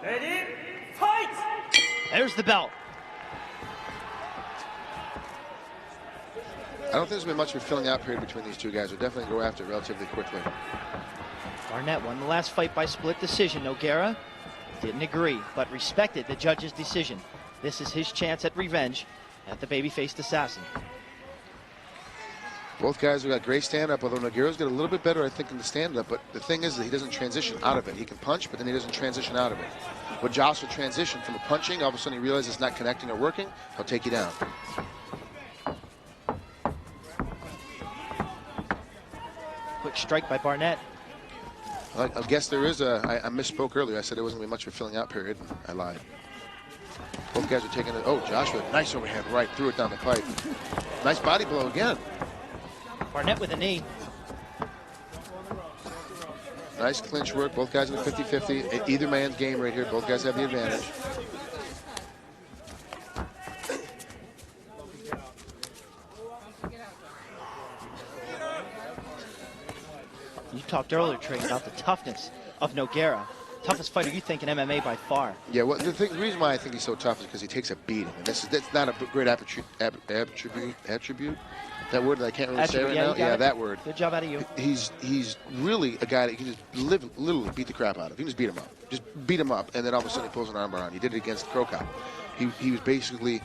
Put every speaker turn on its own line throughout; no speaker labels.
Ready, fight!
There's the bell.
I don't think there's been much of a filling out period between these two guys. They'll definitely go after it relatively quickly.
Barnett won the last fight by split decision. Nogueira didn't agree, but respected the judge's decision. This is his chance at revenge at the baby-faced assassin.
Both guys have got great stand-up, although Nogueira's got a little bit better, I think, in the stand-up. But the thing is that he doesn't transition out of it. He can punch, but then he doesn't transition out of it. When Josh will transition from a punching, all of a sudden he realizes it's not connecting or working, he'll take you down.
Quick strike by Barnett.
I guess there is a, I misspoke earlier. I said there wasn't going to be much of a filling out period. I lied. Both guys are taking it. Oh, Joshua, nice overhand right, threw it down the pipe. Nice body blow again.
Barnett with a knee.
Nice clinch work. Both guys in the 50-50. Either man's game right here. Both guys have the advantage.
You talked earlier, Trey, about the toughness of Nogueira. Toughest fighter you think in MMA by far.
Yeah, well, the reason why I think he's so tough is because he takes a beating. And that's not a great attribute. That word that I can't really say right now. Yeah, that word.
Good job out of you.
He's really a guy that you can just literally beat the crap out of. You can just beat him up. Just beat him up, and then all of a sudden he pulls an armbar on. He did it against Krokop. He was basically,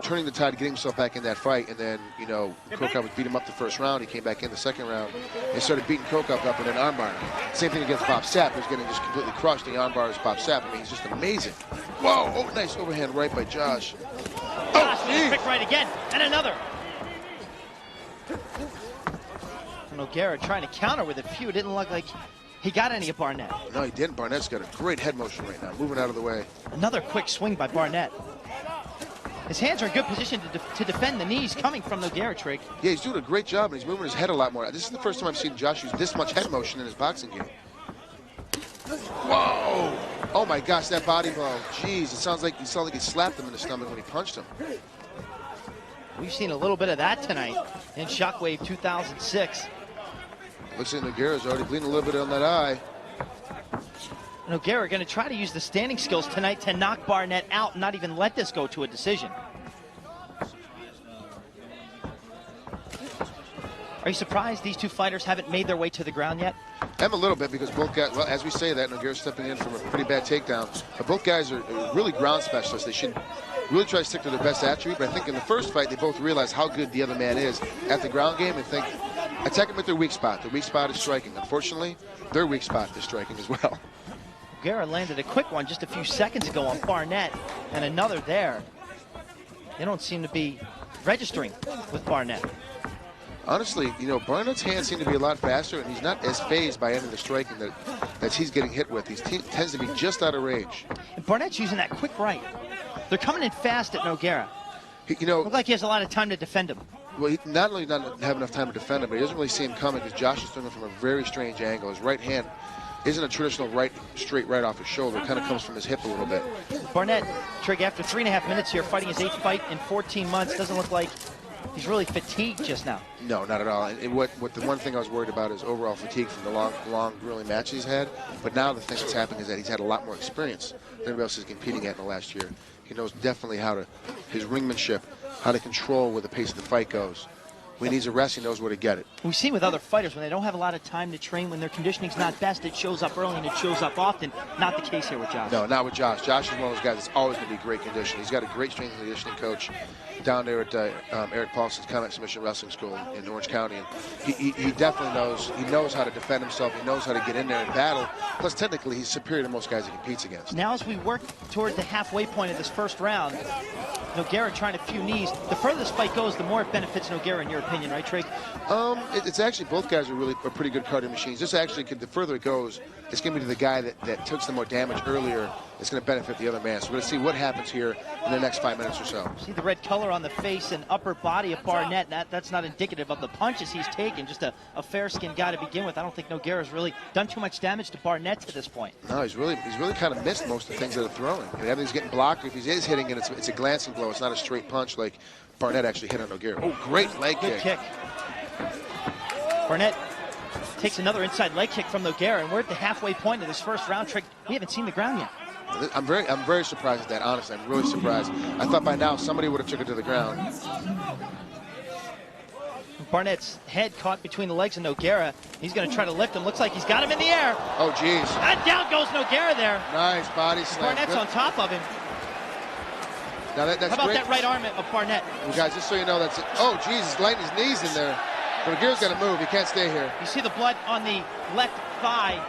turning the tide, getting himself back in that fight, and then, Krokop was beat him up the first round. He came back in the second round and started beating Krokop up and then armbar him. Same thing against Bob Sapp, who's getting just completely crushed. The armbar is Bob Sapp. I mean, he's just amazing. Whoa! Oh, nice overhand right by Josh.
Josh with a quick right again, and another. Nogueira trying to counter with a few. It didn't look like he got any of Barnett.
No, he didn't. Barnett's got a great head motion right now, moving out of the way.
Another quick swing by Barnett. His hands are in good position to defend the knees coming from Nogueira, Trig.
Yeah, he's doing a great job, and he's moving his head a lot more. This is the first time I've seen Josh use this much head motion in his boxing game. Whoa! Oh my gosh, that body blow. Jeez, it sounds like he slapped him in the stomach when he punched him.
We've seen a little bit of that tonight in Shockwave 2006.
Looks like Nogueira's already bleeding a little bit on that eye.
Nogueira going to try to use the standing skills tonight to knock Barnett out and not even let this go to a decision. Are you surprised these two fighters haven't made their way to the ground yet?
I'm a little bit, because both guys, well, as we say that, Nogueira's stepping in from a pretty bad takedown. But both guys are really ground specialists. They should really try to stick to their best attribute. But I think in the first fight, they both realized how good the other man is at the ground game and think, attack him at their weak spot. Their weak spot is striking. Unfortunately, their weak spot is striking as well.
Nogueira landed a quick one just a few seconds ago on Barnett, and another there. They don't seem to be registering with Barnett.
Honestly, Barnett's hands seem to be a lot faster, and he's not as phased by any of the striking that he's getting hit with. He tends to be just out of range.
And Barnett's using that quick right. They're coming in fast at Nogueira. Look like he has a lot of time to defend him.
Well, he not only doesn't have enough time to defend him, but he doesn't really see him coming because Josh is throwing him from a very strange angle. His right hand isn't a traditional straight right off his shoulder. It kind of comes from his hip a little bit.
Barnett, Trig, after 3.5 minutes here, fighting his 8th fight in 14 months, doesn't look like he's really fatigued just now.
No, not at all. And what the one thing I was worried about is overall fatigue from the long, grueling matches he's had. But now the thing that's happening is that he's had a lot more experience than everybody else is competing at in the last year. He knows definitely his ringmanship, how to control where the pace of the fight goes. When he needs a rest, he knows where to get it.
We've seen with other fighters, when they don't have a lot of time to train, when their conditioning's not best, it shows up early and it shows up often. Not the case here with Josh.
No, not with Josh. Josh is one of those guys that's always going to be great condition. He's got a great strength and conditioning coach down there at Eric Paulson's Combat Submission Wrestling School in Orange County. And he definitely knows. He knows how to defend himself. He knows how to get in there and battle. Plus, technically, he's superior to most guys he competes against.
Now, as we work toward the halfway point of this first round, Nogueira trying a few knees. The further this fight goes, the more it benefits Nogueira, in your opinion, right, Trig?
It's actually, both guys are pretty good cardio machines. This actually, the further it goes, it's going to be to the guy that took some more damage earlier. It's going to benefit the other man. So we're going to see what happens here in the next 5 minutes or so.
See the red color on the face and upper body of Barnett. That's not indicative of the punches he's taken. Just a fair-skinned guy to begin with. I don't think Nogueira's really done too much damage to Barnett to this point.
No, he's really kind of missed most of the things that are throwing. I mean, everything's getting blocked. If he is hitting it, it's a glancing blow. It's not a straight punch like Barnett actually hit on Nogueira. Oh, great leg
kick. Barnett Takes another inside leg kick from Nogueira, and we're at the halfway point of this first round. Trick, we haven't seen the ground yet.
I'm very surprised at that, honestly. I'm really surprised. I thought by now somebody would have took it to the ground.
Barnett's head caught between the legs of Nogueira. He's going to try to lift him. Looks like he's got him in the air.
Oh, geez.
And down goes Nogueira there.
Nice body slam.
Barnett's on top of him.
Now that's
How about
great.
that right arm of Barnett?
Well, guys, just so you know, that's it. Oh, geez, he's lighting his knees in there. Nogueira's got to move. He can't stay here.
You see the blood on the left thigh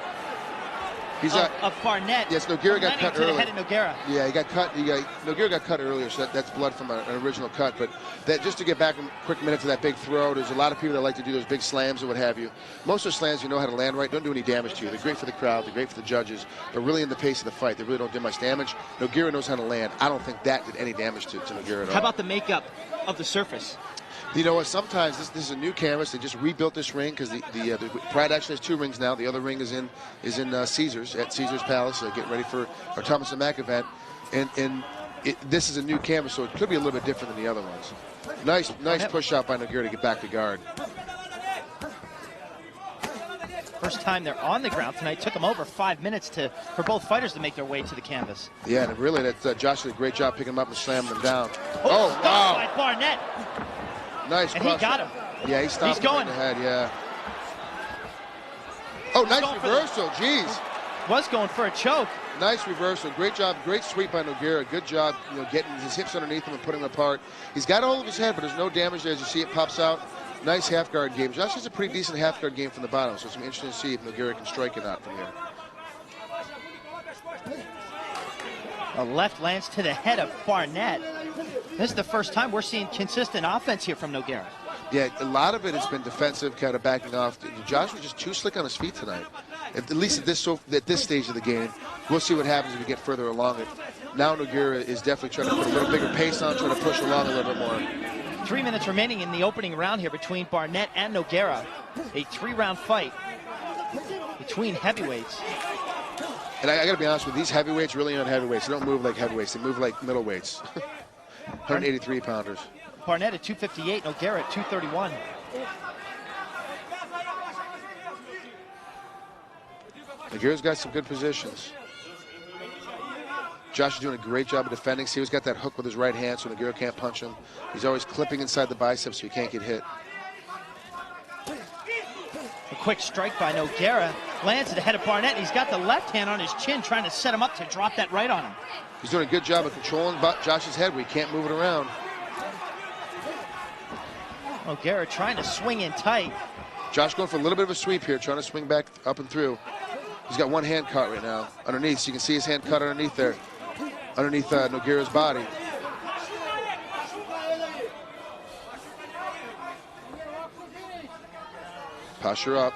of Barnett.
Yes, Nogueira got cut
to
early.
The head of Nogueira.
Yeah, he got cut. Nogueira got cut earlier, so that's blood from an original cut. But that, just to get back a quick minute to that big throw, there's a lot of people that like to do those big slams and what have you. Most of the slams, you know how to land right, don't do any damage to you. They're great for the crowd, they're great for the judges, but really in the pace of the fight, they really don't do much damage. Nogueira knows how to land. I don't think that did any damage to Nogueira at all.
How about the makeup of the surface?
You know what? Sometimes this is a new canvas. They just rebuilt this ring because the Pride actually has 2 rings now. The other ring is in Caesars, at Caesars Palace, getting ready for our Thomas and Mack event. And this is a new canvas, so it could be a little bit different than the other ones. Nice push out by Nogueira to get back to guard.
First time they're on the ground tonight. Took them over 5 minutes for both fighters to make their way to the canvas.
Yeah, and really, Josh did a great job picking them up and slamming them down.
Oh wow! By Barnett.
Nice.
And he got him.
Yeah, he stopped him in the head. Yeah. Oh, nice reversal. Jeez.
Was going for a choke.
Nice reversal. Great job. Great sweep by Nogueira. Good job, getting his hips underneath him and putting him apart. He's got a hold of his head, but there's no damage there. As you see, it pops out. Nice half guard game. Josh has a pretty decent half guard game from the bottom, so it's going to be interesting to see if Nogueira can strike it out from here.
A left lands to the head of Barnett. This is the first time we're seeing consistent offense here from Nogueira.
Yeah, a lot of it has been defensive, kind of backing off. Josh was just too slick on his feet tonight. At least at this stage of the game. We'll see what happens as we get further along it. Now Nogueira is definitely trying to put a little bigger pace on, trying to push along a little bit more.
3 minutes remaining in the opening round here between Barnett and Nogueira. A 3-round fight between heavyweights.
And I got to be honest with you, these heavyweights really aren't heavyweights. They don't move like heavyweights. They move like middleweights. 183 pounders.
Barnett at 258, Nogueira at 231.
Nogueira's got some good positions. Josh is doing a great job of defending. See, he's got that hook with his right hand, so Nogueira can't punch him. He's always clipping inside the biceps so he can't get hit.
A quick strike by Nogueira. Lands at the head of Barnett. He's got the left hand on his chin, trying to set him up to drop that right on him.
He's doing a good job of controlling Josh's head where he can't move it around.
Nogueira trying to swing in tight.
Josh going for a little bit of a sweep here, trying to swing back up and through. He's got one hand caught right now underneath, so you can see his hand cut underneath there, underneath Nogueira's body. Posture up.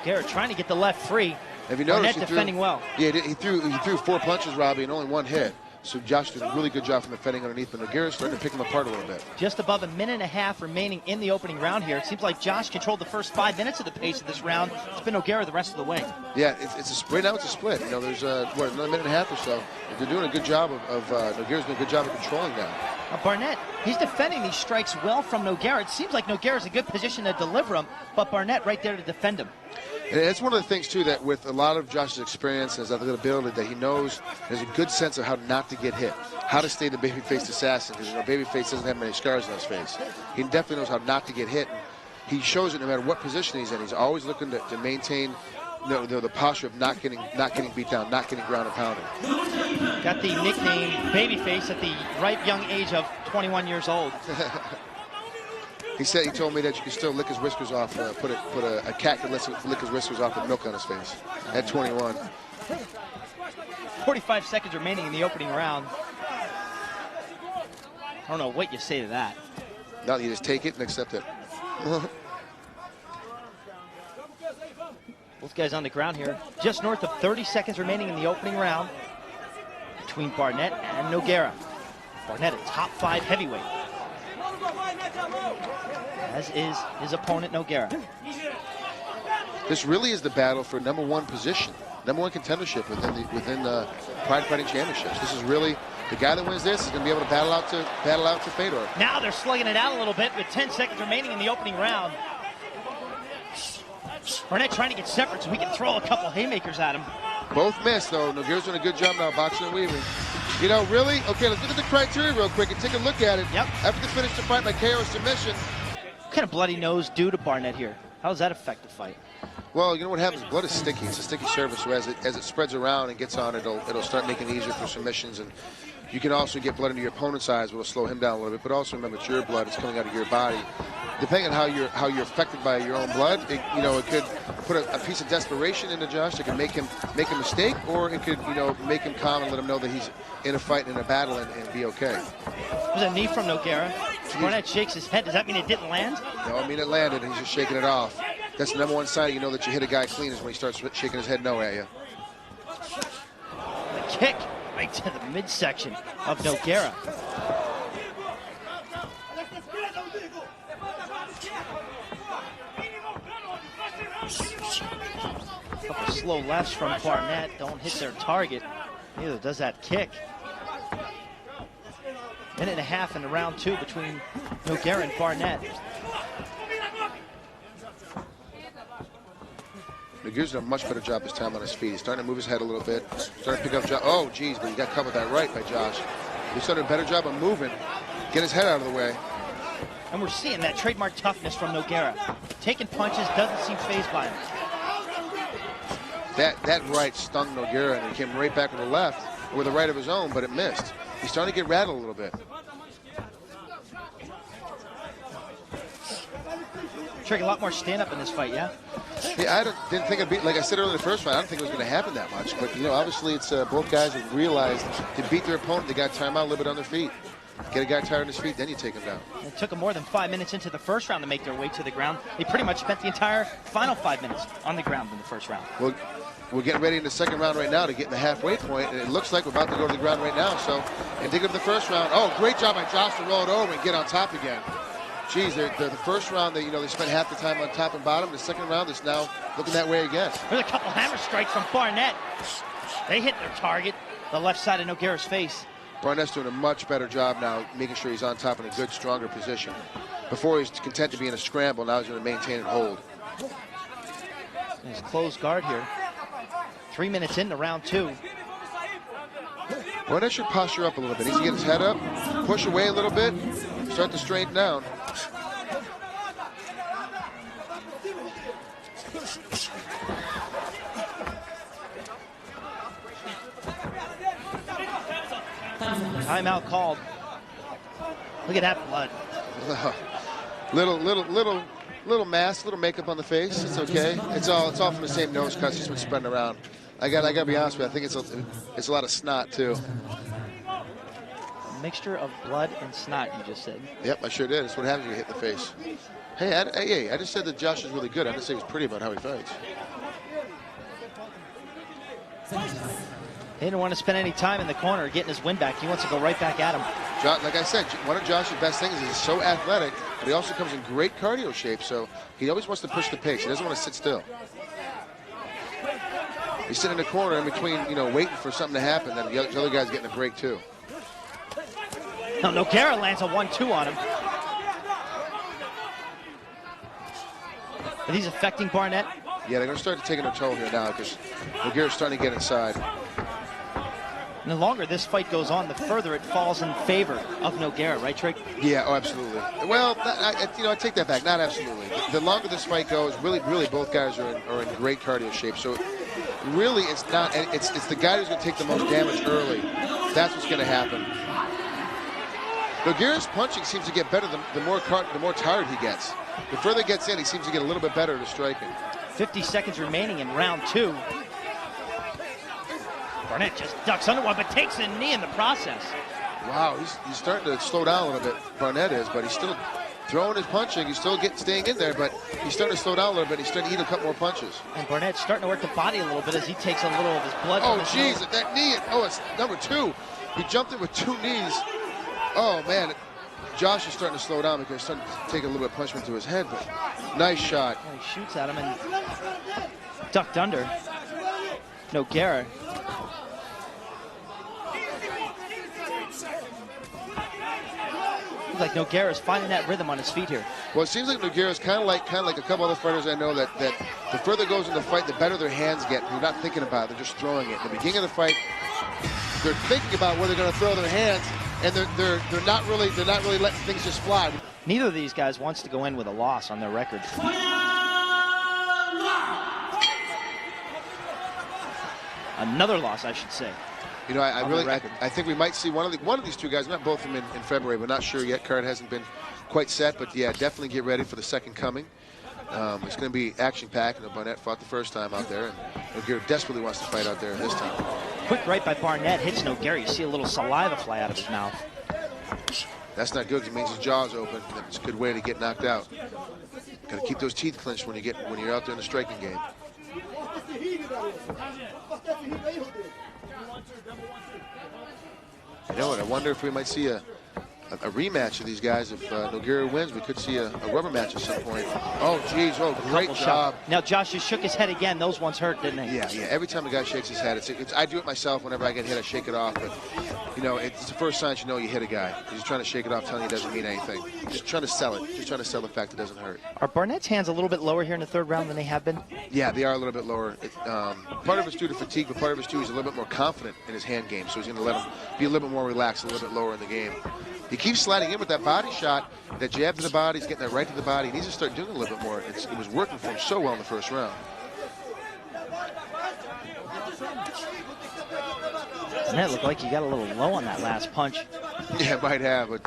Nogueira trying to get the left free.
Have you noticed
Barnett defending well?
Yeah, he threw 4 punches, Robbie, and only 1 hit. So Josh did a really good job from defending underneath, but Nogueira's starting to pick him apart a little bit.
Just above a minute and a half remaining in the opening round here. It seems like Josh controlled the first 5 minutes of the pace of this round. It's been Nogueira the rest of the way.
Yeah, it's a split. Now it's a split. There's another minute and a half or so. They're doing a good job Nogueira's doing a good job of controlling now.
Barnett, he's defending these strikes well from Nogueira. It seems like Nogueira's in a good position to deliver them, but Barnett right there to defend him.
And it's one of the things, too, that with a lot of Josh's experience and his athletic ability, that he knows, there's a good sense of how not to get hit, how to stay the babyface assassin, because babyface doesn't have many scars on his face. He definitely knows how not to get hit. He shows it no matter what position he's in. He's always looking to maintain the posture of not getting beat down, not getting ground and pounded.
Got the nickname babyface at the ripe young age of 21 years old.
He told me that you can still lick his whiskers off, put a cat can lick his whiskers off with milk on his face at 21.
45 seconds remaining in the opening round. I don't know what you say to that.
No, you just take it and accept it.
Both guys on the ground here. Just north of 30 seconds remaining in the opening round between Barnett and Nogueira. Barnett, a top 5 heavyweight, as is his opponent Nogueira.
This really is the battle for #1 position, #1 contendership within the Pride Fighting Championships. This is really The guy that wins this is going to be able to battle out to Fedor.
Now they're slugging it out a little bit with 10 seconds remaining in the opening round. Barnett trying to get separate so we can throw a couple haymakers at him.
Both missed, though. Nogueira's doing a good job now, boxing and weaving. You know, really? Okay, let's look at the criteria real quick and take a look at it.
Yep.
After they finish the fight by KO submission.
What kind of bloody nose do to Barnett here? How does that affect the fight?
Well, you know what happens? Blood is sticky. It's a sticky surface, so as it spreads around and gets on, it'll start making it easier for submissions. And you can also get blood into your opponent's eyes, which will slow him down a little bit. But also remember, it's your blood. It's coming out of your body. Depending on how you're affected by your own blood, it could put a piece of desperation into Josh. It could make him make a mistake, or it could make him calm and let him know that he's in a fight and in a battle and be okay.
There's a knee from Nogueira. Barnett shakes his head. Does that mean it didn't land?
No, I mean it landed, and he's just shaking it off. That's the number one sign you know that you hit a guy clean is when he starts shaking his head no at you.
The kick right to the midsection of Nogueira. Couple slow lefts from Barnett don't hit their target. Neither does that kick. Minute and a half in round 2 between Nogueira and Barnett.
Nogueira's done a much better job this time on his feet. He's starting to move his head a little bit. Starting to pick up Josh. Oh, geez, but he got covered that right by Josh. He's done a better job of moving, get his head out of the way.
And we're seeing that trademark toughness from Nogueira. Taking punches, doesn't seem fazed by him.
That right stung Nogueira, and he came right back with the left, with a right of his own, but it missed. He's starting to get rattled a little bit.
Trick, a lot more stand-up in this fight, yeah?
Yeah, I didn't think it'd be, like I said earlier in the first fight, I don't think it was going to happen that much. But, obviously it's both guys have realized to beat their opponent, they got time out a little bit on their feet. Get a guy tired on his feet, then you take him down.
It took them more than 5 minutes into the first round to make their way to the ground. They pretty much spent the entire final 5 minutes on the ground in the first round.
Well, we're getting ready in the second round right now to get in the halfway point, and it looks like we're about to go to the ground right now. So, indicative of the first round. Oh, great job by Josh to roll it over and get on top again. Geez, the first round, they spent half the time on top and bottom. The second round is now looking that way again.
There's a couple hammer strikes from Barnett. They hit their target, the left side of Nogueira's face.
Barnett's doing a much better job now, making sure he's on top in a good, stronger position. Before he was content to be in a scramble, now he's going to maintain and hold.
His closed guard here. 3 minutes into round 2.
Barnett should posture up a little bit. He needs to get his head up, push away a little bit, start to straighten down.
Timeout called. Look at that blood.
Little mask, little makeup on the face. It's okay. It's all from the same nose cuts. Just been spreading around. I gotta be honest with you. I think it's a lot of snot too.
A mixture of blood and snot, you just said.
Yep, I sure did. That's what happens when you hit the face. Hey, I just said that Josh is really good. I didn't say he was pretty about how he fights.
He didn't want to spend any time in the corner getting his win back. He wants to go right back at him.
Like I said, one of Josh's best things is he's so athletic, but he also comes in great cardio shape, so he always wants to push the pace. He doesn't want to sit still. He's sitting in the corner in between, waiting for something to happen, then the other guy's getting a break too.
Now Nogueira lands a 1-2 on him. Are these affecting Barnett?
Yeah, they're going to start taking their toll here now because Nogueira's starting to get inside.
And the longer this fight goes on, the further it falls in favor of Nogueira, right, Trick?
Yeah, oh, absolutely. Well, I take that back. Not absolutely. The longer this fight goes, really, both guys are in great cardio shape. So, really, it's not. It's the guy who's going to take the most damage early. That's what's going to happen. Nogueira's punching seems to get better the more tired he gets. The further he gets in, he seems to get a little bit better at his striking.
50 seconds remaining in round 2. Barnett just ducks under one, but takes a knee in the process.
Wow, he's starting to slow down a little bit, Barnett is, but he's still throwing his punching. He's still staying in there, but he's starting to slow down a little bit. He's starting to eat a couple more punches.
And Barnett's starting to work the body a little bit as he takes a little of his blood.
Oh, jeez, that knee. Oh, it's number 2. He jumped it with 2 knees. Oh, man. Josh is starting to slow down because he's starting to take a little bit of punishment to his head, but nice shot.
Well, he shoots at him and ducked under. like Nogueira is finding that rhythm on his feet here.
Well, it seems like Nogueira is kind of like a couple other fighters I know that the further it goes in the fight, the better their hands get. They're not thinking about it; they're just throwing it. In the beginning of the fight, they're thinking about where they're going to throw their hands, and they're not really letting things just fly.
Neither of these guys wants to go in with a loss on their record. Another loss, I should say.
You know, I think we might see one of these two guys, not both of them in February, but not sure yet. Card hasn't been quite set, but yeah, definitely get ready for the second coming. It's going to be action-packed. Barnett fought the first time out there, and Nogueira desperately wants to fight out there this time.
Quick right by Barnett hits Nogueira. You see a little saliva fly out of his mouth.
That's not good because it means his jaw's open. It's a good way to get knocked out. Got to keep those teeth clenched when you're out there in the striking game. You know what? I wonder if we might see a rematch of these guys. If Nogueira wins, we could see a rubber match at some point. Oh, geez. Oh, great job.
Now, Josh just shook his head again. Those ones hurt, didn't they?
Yeah. Every time a guy shakes his head, I do it myself whenever I get hit. I shake it off. But, you know, it's the first sign you know you hit a guy. He's just trying to shake it off, telling you it doesn't mean anything. Just trying to sell it. Just trying to sell the fact it doesn't hurt. Are
Barnett's hands a little bit lower here in the third round than they have been?
Yeah, they are a little bit lower. Part of it's due to fatigue, but part of it's too, he's a little bit more confident in his hand game. So he's going to let him be a little bit more relaxed, a little bit lower in the game. He keeps sliding in with that body shot, that jab to the body. He's getting that right to the body. He needs to start doing it a little bit more. It was working for him so well in the first round.
Barnett looked like he got a little low on that last punch.
Yeah, might have, but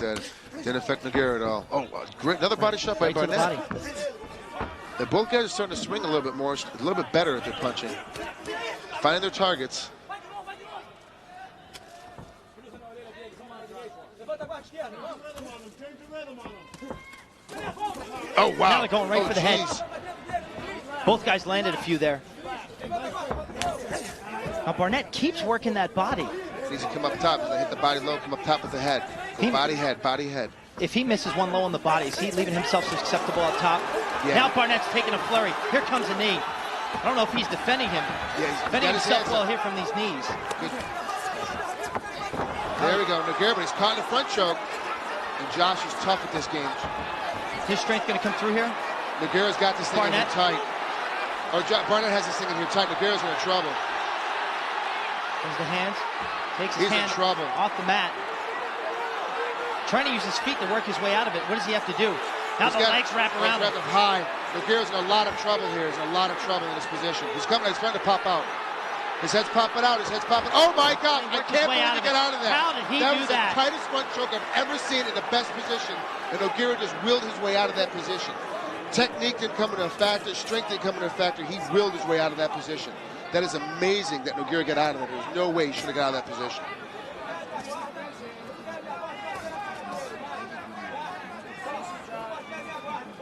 didn't affect Nogueira at all. Oh, great. Another body shot by Barnett. Both guys are starting to swing a little bit more, a little bit better at their punching. Finding their targets. Oh, wow.
Now they're going right for the head. Both guys landed a few there. Now Barnett keeps working that body.
Needs to come up top. He's going to hit the body low, come up top with the head. Go body, head, body, head.
If he misses one low on the body, is he leaving himself susceptible up top? Yeah. Now Barnett's taking a flurry. Here comes a knee. I don't know if he's defending him. Yeah, he's defending himself well here from these knees.
Good. There we go. Nogueira, but he's caught in the front choke. And Josh is tough at this game.
His strength going to come through here?
Nogueira's got this thing in here tight. Barnett has this thing in here tight. Nogueira's in trouble.
There's the hands. Takes his hand off the mat. Trying to use his feet to work his way out of it. What does he have to do? Now the legs wrap around him.
High. Nogueira's in a lot of trouble here. He's in a lot of trouble in this position. He's trying to pop out. His head's popping out. His head's popping. Oh my God! I can't believe he got out of that.
How did he do that?
That was the tightest front choke I've ever seen in the best position, and Nogueira just willed his way out of that position. Technique didn't come into a factor. Strength didn't come into a factor. He willed his way out of that position. That is amazing that Nogueira got out of it. There's no way he should have got out of that position.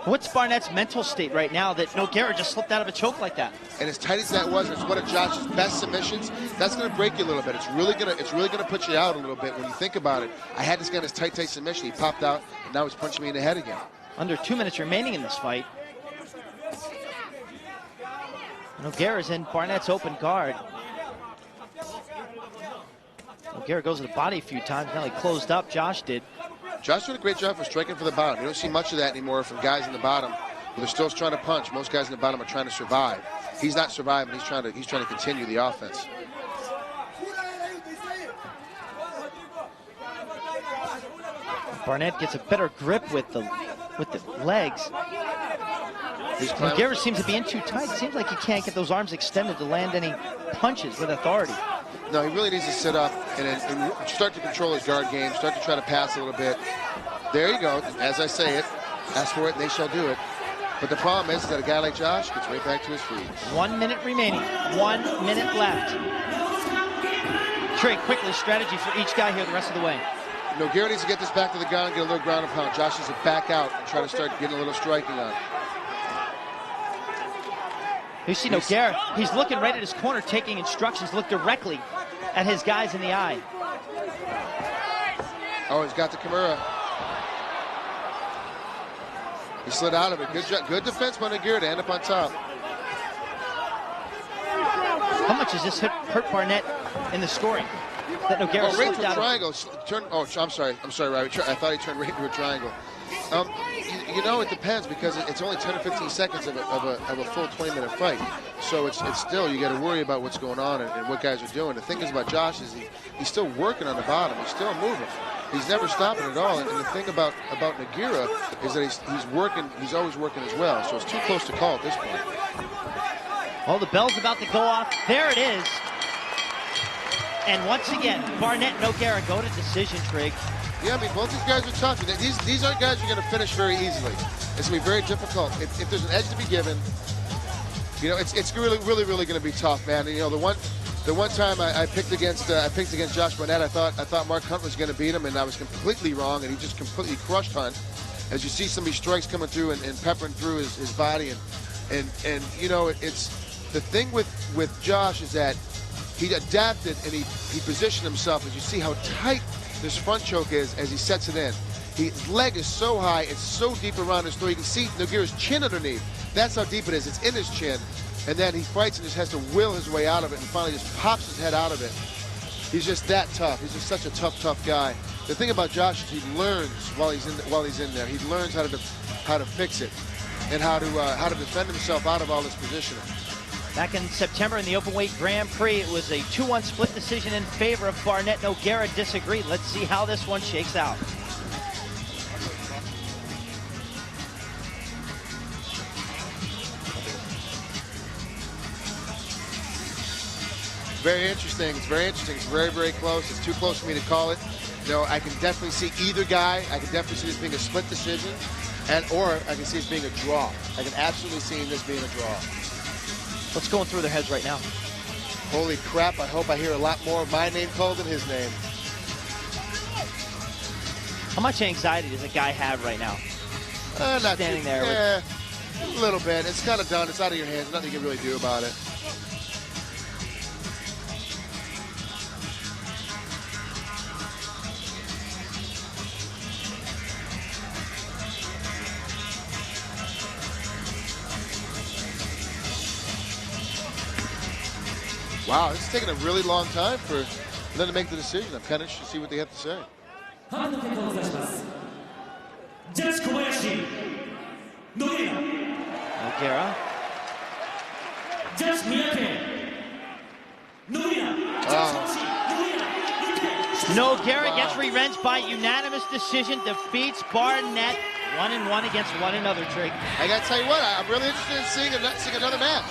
What's Barnett's mental state right now that Nogueira just slipped out of a choke like that?
And as tight as that was, it's one of Josh's best submissions. That's going to break you a little bit. It's really gonna put you out a little bit when you think about it. I had this guy in his tight submission. He popped out, and now he's punching me in the head again.
Under 2 minutes remaining in this fight. Nogueira's in Barnett's open guard. Nogueira goes to the body a few times. Now he closed up. Josh did.
Josh did a great job for striking for the bottom. You don't see much of that anymore from guys in the bottom, but they're still trying to punch. Most guys in the bottom are trying to survive. He's not surviving. He's trying to continue the offense.
Barnett gets a better grip with the legs. Nogueira seems to be in too tight. Seems like he can't get those arms extended to land any punches with authority.
No, he really needs to sit up and start to control his guard game, start to try to pass a little bit. There you go. As I say it, ask for it and they shall do it. But the problem is that a guy like Josh gets right back to his feet.
1 minute remaining. 1 minute left. Trey, quickly, strategy for each guy here the rest of the way.
Nogueira needs to get this back to the ground and get a little ground and pound. Josh needs to back out and try to start getting a little striking on.
You see Nogueira, he's looking right at his corner, taking instructions, look directly at his guys in the eye.
Oh, he's got the Kimura. He slid out of it. Good defense by Nogueira to end up on top.
How much does this hurt Barnett in the scoring? that Nogueira
Oh, right
slipped
to a
out of.
triangle. I'm sorry, Robbie. I thought he turned right into a triangle. You know, it depends because it's only 10 or 15 seconds of a full 20-minute fight. So it's still, you got to worry about what's going on and what guys are doing. The thing is about Josh is he's still working on the bottom. He's still moving. He's never stopping at all. And the thing about Nogueira is that he's working. He's always working as well. So it's too close to call at this point.
Oh, the bell's about to go off. There it is. And once again, Barnett and Nogueira go to decision, Trigg.
Yeah, I mean, both these guys are tough. These aren't guys you're going to finish very easily. It's going to be very difficult. If there's an edge to be given, you know, it's really going to be tough, man. And, you know, the one time I picked against Josh Barnett, I thought Mark Hunt was going to beat him, and I was completely wrong, and he just completely crushed Hunt. As you see some of these strikes coming through and peppering through his body, and you know, it's the thing with Josh is that he adapted and he positioned himself. As you see how tight this front choke is as he sets it in. His leg is so high, it's so deep around his throat. You can see Nogueira's chin underneath. That's how deep it is. It's in his chin. And then he fights and just has to will his way out of it and finally just pops his head out of it. He's just that tough. He's just such a tough guy. The thing about Josh is he learns while he's in there. He learns how to fix it and how to defend himself out of all this positioning.
Back in September in the Openweight Grand Prix, it was a 2-1 split decision in favor of Barnett. Nogueira disagreed. Let's see how this one shakes out.
Very interesting. It's very interesting. It's very close. It's too close for me to call it. You know, I can definitely see either guy. I can definitely see this being a split decision, or I can see this being a draw. I can absolutely see this being a draw.
What's going through their heads right now?
Holy crap, I hope I hear a lot more of my name called than his name.
How much anxiety does a guy have right now?
Not
standing
too,
there.
A little bit. It's kind of done. It's out of your hands. Nothing you can really do about it. Wow, this is taking a really long time for them to make the decision. I'm kind of interested to see what they have to say.
Nogueira. Nogueira gets revenge by unanimous decision, defeats Barnett 1-1 against one another, Trigg.
I got to tell you what, I'm really interested in seeing another match.